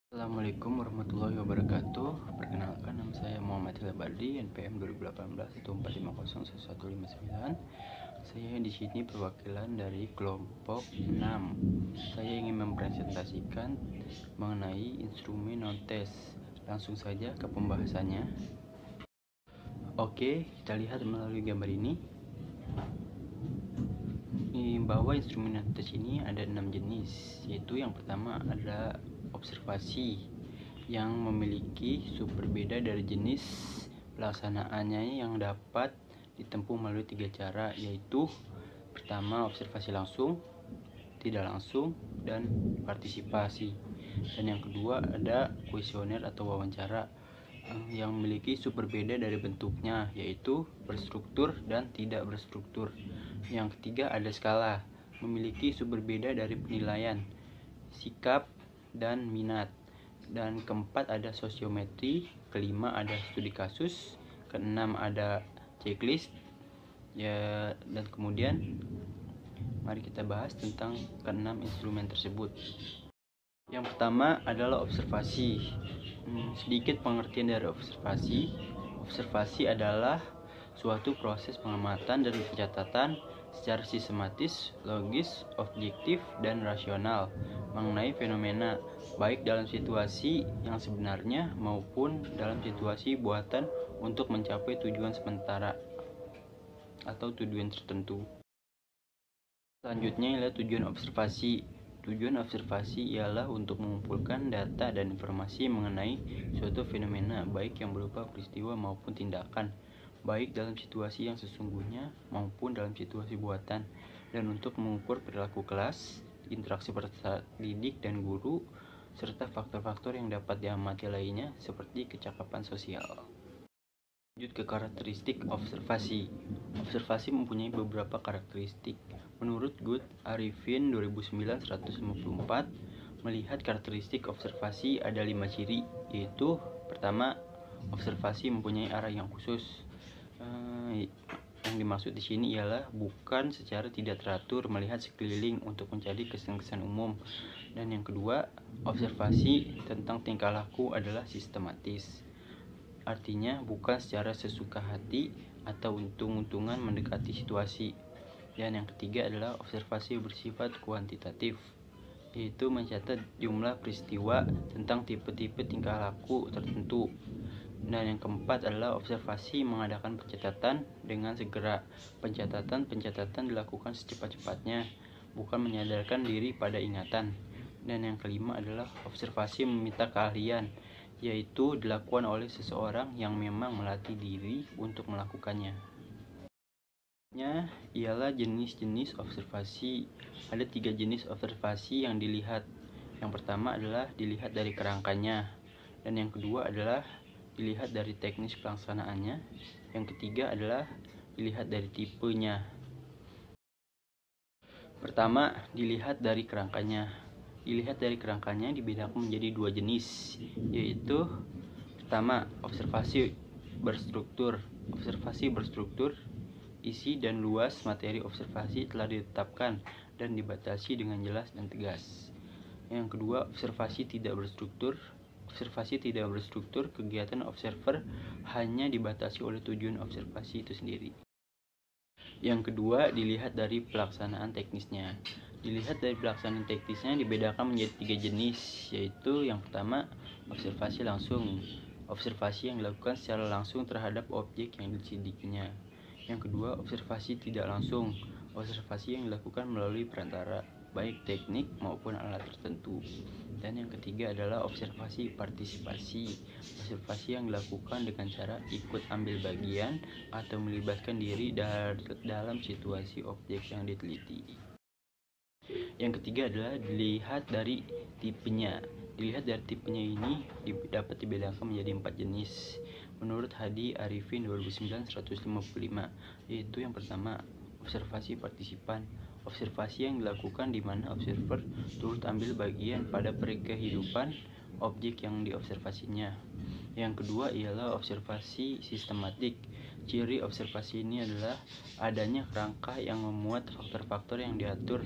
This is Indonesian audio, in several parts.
Assalamualaikum warahmatullahi wabarakatuh. Perkenalkan, nama saya Muhammad Hilbardi, NPM 2018-1450159. Saya di sini perwakilan dari kelompok 6. Saya ingin mempresentasikan mengenai instrumen non-test. Langsung saja ke pembahasannya. Oke, kita lihat melalui gambar ini bahwa instrumen non-test ini ada 6 jenis, yaitu yang pertama ada observasi yang memiliki sumber beda dari jenis pelaksanaannya yang dapat ditempuh melalui 3 cara, yaitu pertama observasi langsung, tidak langsung, dan partisipasi. Dan yang kedua ada kuesioner atau wawancara yang memiliki sumber beda dari bentuknya, yaitu berstruktur dan tidak berstruktur. Yang ketiga ada skala, memiliki sumber beda dari penilaian, sikap, dan minat. Dan keempat ada sosiometri, kelima ada studi kasus, keenam ada checklist ya, dan kemudian mari kita bahas tentang keenam instrumen tersebut. Yang pertama adalah observasi. Sedikit pengertian dari observasi. Observasi adalah suatu proses pengamatan dan pencatatan secara sistematis, logis, objektif, dan rasional mengenai fenomena, baik dalam situasi yang sebenarnya maupun dalam situasi buatan untuk mencapai tujuan sementara atau tujuan tertentu. Selanjutnya adalah tujuan observasi. Tujuan observasi ialah untuk mengumpulkan data dan informasi mengenai suatu fenomena, baik yang berupa peristiwa maupun tindakan, baik dalam situasi yang sesungguhnya maupun dalam situasi buatan, dan untuk mengukur perilaku kelas, interaksi peserta didik dan guru, serta faktor-faktor yang dapat diamati lainnya seperti kecakapan sosial. Lanjut ke karakteristik observasi. Observasi mempunyai beberapa karakteristik. Menurut Good Arifin 2009-154, melihat karakteristik observasi ada 5 ciri, yaitu pertama, observasi mempunyai arah yang khusus. Yang dimaksud di sini ialah bukan secara tidak teratur melihat sekeliling untuk mencari kesan-kesan umum. Dan yang kedua, observasi tentang tingkah laku adalah sistematis. Artinya bukan secara sesuka hati atau untung-untungan mendekati situasi. Dan yang ketiga adalah observasi bersifat kuantitatif, yaitu mencatat jumlah peristiwa tentang tipe-tipe tingkah laku tertentu. Dan yang keempat adalah observasi mengadakan pencatatan dengan segera. Pencatatan dilakukan secepat-cepatnya, bukan menyadarkan diri pada ingatan. Dan yang kelima adalah observasi meminta keahlian, yaitu dilakukan oleh seseorang yang memang melatih diri untuk melakukannya. Ialah jenis-jenis observasi. Ada 3 jenis observasi yang dilihat. Yang pertama adalah dilihat dari kerangkanya, dan yang kedua adalah dilihat dari teknis pelaksanaannya, yang ketiga adalah dilihat dari tipenya. Pertama, dilihat dari kerangkanya. Dilihat dari kerangkanya dibedakan menjadi 2 jenis, yaitu pertama, observasi berstruktur. Observasi berstruktur, isi dan luas materi observasi telah ditetapkan dan dibatasi dengan jelas dan tegas. Yang kedua, observasi tidak berstruktur. Observasi tidak berstruktur, kegiatan observer hanya dibatasi oleh tujuan observasi itu sendiri. Yang kedua, dilihat dari pelaksanaan teknisnya. Dilihat dari pelaksanaan teknisnya dibedakan menjadi 3 jenis, yaitu yang pertama, observasi langsung. Observasi yang dilakukan secara langsung terhadap objek yang diselidikinya. Yang kedua, observasi tidak langsung. Observasi yang dilakukan melalui perantara, baik teknik maupun alat tertentu. Dan yang ketiga adalah observasi partisipasi. Observasi yang dilakukan dengan cara ikut ambil bagian atau melibatkan diri dalam situasi objek yang diteliti. Yang ketiga adalah dilihat dari tipenya. Dilihat dari tipenya ini dapat dibedakan menjadi 4 jenis. Menurut Hadi Arifin 2009-155, yaitu yang pertama, observasi partisipan. Observasi yang dilakukan di mana observer turut ambil bagian pada kehidupan objek yang diobservasinya. Yang kedua ialah observasi sistematik. Ciri observasi ini adalah adanya kerangka yang memuat faktor-faktor yang diatur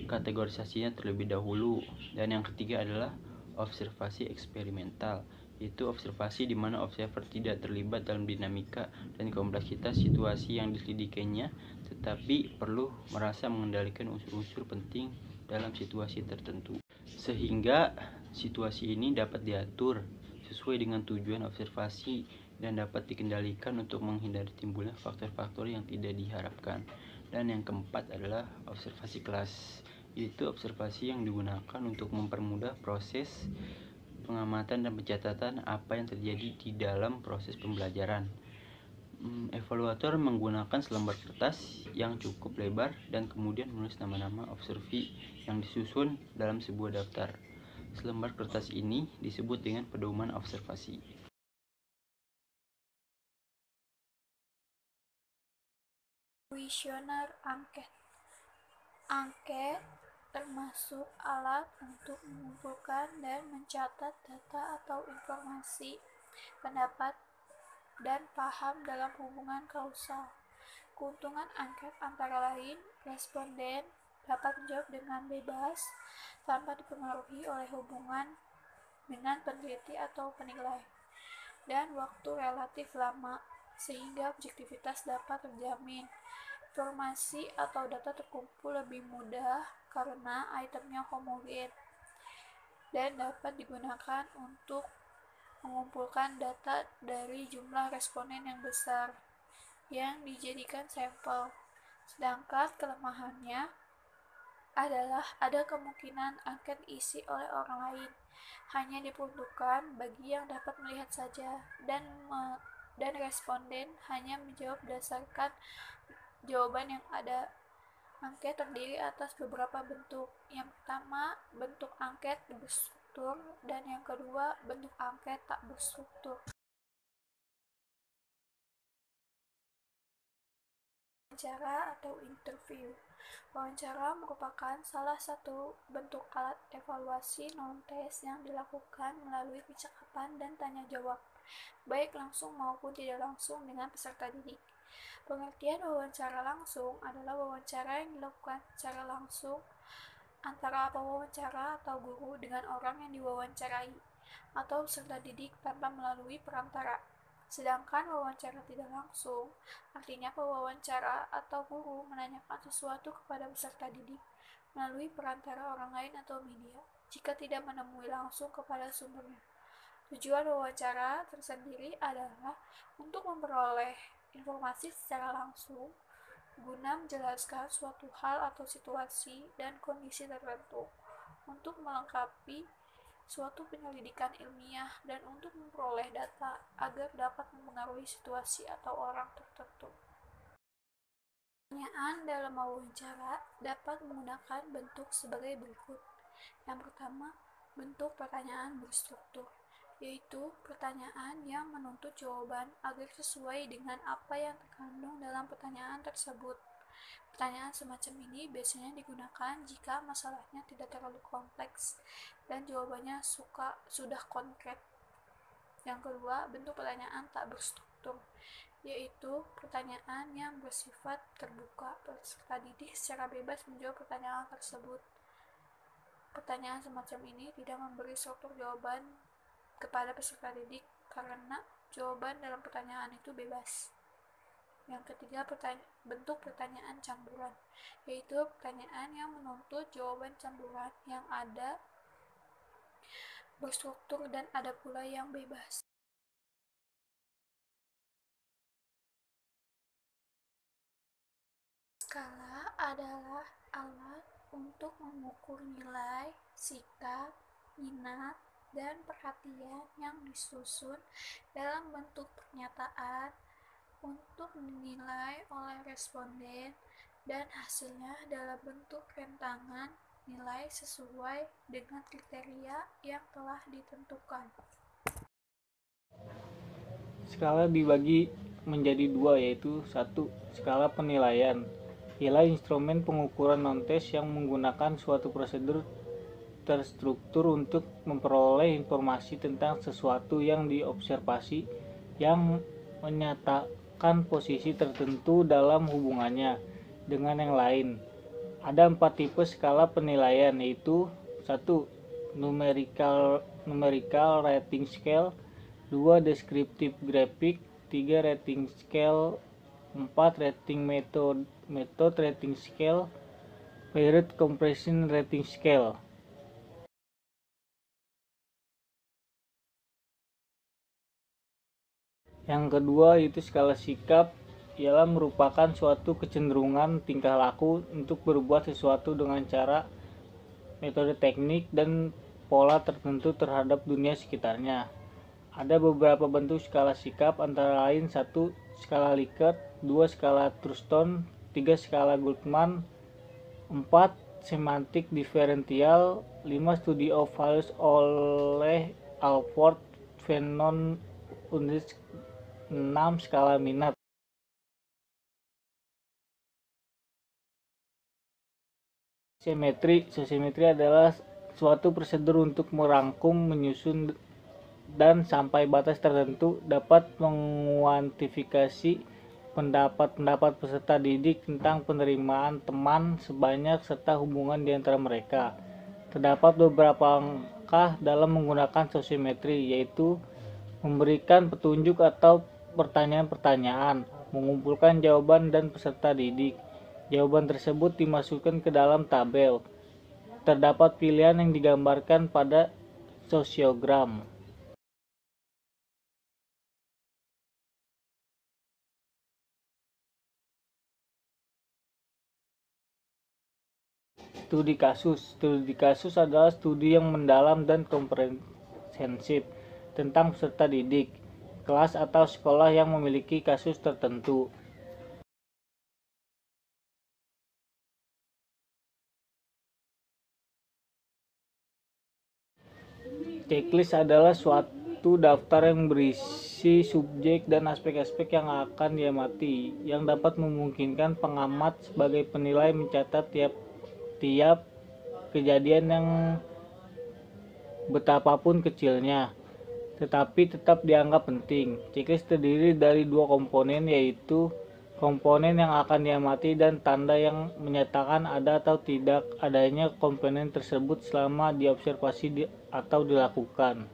kategorisasinya terlebih dahulu. Dan yang ketiga adalah observasi eksperimental, yaitu observasi di mana observer tidak terlibat dalam dinamika dan kompleksitas situasi yang diselidikinya, tetapi perlu merasa mengendalikan unsur-unsur penting dalam situasi tertentu, sehingga situasi ini dapat diatur sesuai dengan tujuan observasi dan dapat dikendalikan untuk menghindari timbulnya faktor-faktor yang tidak diharapkan. Dan yang keempat adalah observasi kelas, yaitu observasi yang digunakan untuk mempermudah proses pengamatan dan pencatatan apa yang terjadi di dalam proses pembelajaran. Evaluator menggunakan selembar kertas yang cukup lebar dan kemudian menulis nama-nama observi yang disusun dalam sebuah daftar. Selembar kertas ini disebut dengan pedoman observasi. Kuesioner angket. Angket termasuk alat untuk mengumpulkan dan mencatat data atau informasi, pendapat, dan paham dalam hubungan kausal. Keuntungan angket antara lain, responden dapat menjawab dengan bebas tanpa dipengaruhi oleh hubungan dengan peneliti atau penilai, dan waktu relatif lama sehingga objektivitas dapat terjamin. Informasi atau data terkumpul lebih mudah karena itemnya homogen dan dapat digunakan untuk mengumpulkan data dari jumlah responden yang besar yang dijadikan sampel. Sedangkan kelemahannya adalah ada kemungkinan angket diisi oleh orang lain, hanya diperuntukkan bagi yang dapat melihat saja, dan responden hanya menjawab berdasarkan jawaban yang ada. Angket terdiri atas beberapa bentuk. Yang pertama, bentuk angket berstruktur, dan yang kedua, bentuk angket tak berstruktur. Wawancara atau interview. Wawancara merupakan salah satu bentuk alat evaluasi non-tes yang dilakukan melalui percakapan dan tanya jawab, baik langsung maupun tidak langsung dengan peserta didik. Pengertian wawancara langsung adalah wawancara yang dilakukan secara langsung antara pewawancara atau guru dengan orang yang diwawancarai, atau peserta didik tanpa melalui perantara. Sedangkan wawancara tidak langsung, artinya pewawancara atau guru menanyakan sesuatu kepada peserta didik melalui perantara orang lain atau media, jika tidak menemui langsung kepada sumbernya. Tujuan wawancara tersendiri adalah untuk memperoleh informasi secara langsung guna menjelaskan suatu hal atau situasi dan kondisi tertentu, untuk melengkapi suatu penyelidikan ilmiah, dan untuk memperoleh data agar dapat mempengaruhi situasi atau orang tertentu. Pertanyaan dalam wawancara dapat menggunakan bentuk sebagai berikut. Yang pertama, bentuk pertanyaan berstruktur, yaitu pertanyaan yang menuntut jawaban agar sesuai dengan apa yang terkandung dalam pertanyaan tersebut. Pertanyaan semacam ini biasanya digunakan jika masalahnya tidak terlalu kompleks dan jawabannya sudah konkret. Yang kedua, bentuk pertanyaan tak berstruktur, yaitu pertanyaan yang bersifat terbuka. Peserta didik secara bebas menjawab pertanyaan tersebut. Pertanyaan semacam ini tidak memberi struktur jawaban kepada peserta didik karena jawaban dalam pertanyaan itu bebas. Yang ketiga, bentuk pertanyaan campuran, yaitu pertanyaan yang menuntut jawaban campuran yang ada berstruktur dan ada pula yang bebas. Skala adalah alat untuk mengukur nilai, sikap, minat, dan perhatian yang disusun dalam bentuk pernyataan untuk dinilai oleh responden, dan hasilnya dalam bentuk rentangan nilai sesuai dengan kriteria yang telah ditentukan. Skala dibagi menjadi dua, yaitu 1. Skala penilaian ialah instrumen pengukuran non-tes yang menggunakan suatu prosedur terstruktur untuk memperoleh informasi tentang sesuatu yang diobservasi yang menyatakan posisi tertentu dalam hubungannya dengan yang lain. Ada 4 tipe skala penilaian, yaitu 1. numerical rating scale, 2 descriptive graphic, 3 rating scale, 4 rating method rating scale, paired compression rating scale. Yang kedua itu skala sikap, ialah merupakan suatu kecenderungan tingkah laku untuk berbuat sesuatu dengan cara, metode teknik, dan pola tertentu terhadap dunia sekitarnya. Ada beberapa bentuk skala sikap, antara lain 1. Skala Likert, 2. Skala Thurston, 3. Skala Goldman, 4. Semantic differential, 5. Study of values oleh Alford Vernon Ulrich, 6. Skala minat. Sosimetri adalah suatu prosedur untuk merangkum, menyusun, dan sampai batas tertentu dapat menguantifikasi pendapat peserta didik tentang penerimaan teman sebanyak serta hubungan di antara mereka. Terdapat beberapa langkah dalam menggunakan sosimetri, yaitu memberikan petunjuk atau pertanyaan-pertanyaan, mengumpulkan jawaban dan peserta didik. Jawaban tersebut dimasukkan ke dalam tabel. Terdapat pilihan yang digambarkan pada sosiogram. Studi kasus adalah studi yang mendalam dan komprehensif tentang peserta didik, kelas atau sekolah yang memiliki kasus tertentu. Checklist adalah suatu daftar yang berisi subjek dan aspek-aspek yang akan diamati, yang dapat memungkinkan pengamat sebagai penilai mencatat tiap kejadian yang betapapun kecilnya, tetapi tetap dianggap penting. Checklist terdiri dari 2 komponen, yaitu komponen yang akan diamati dan tanda yang menyatakan ada atau tidak adanya komponen tersebut selama diobservasi atau dilakukan.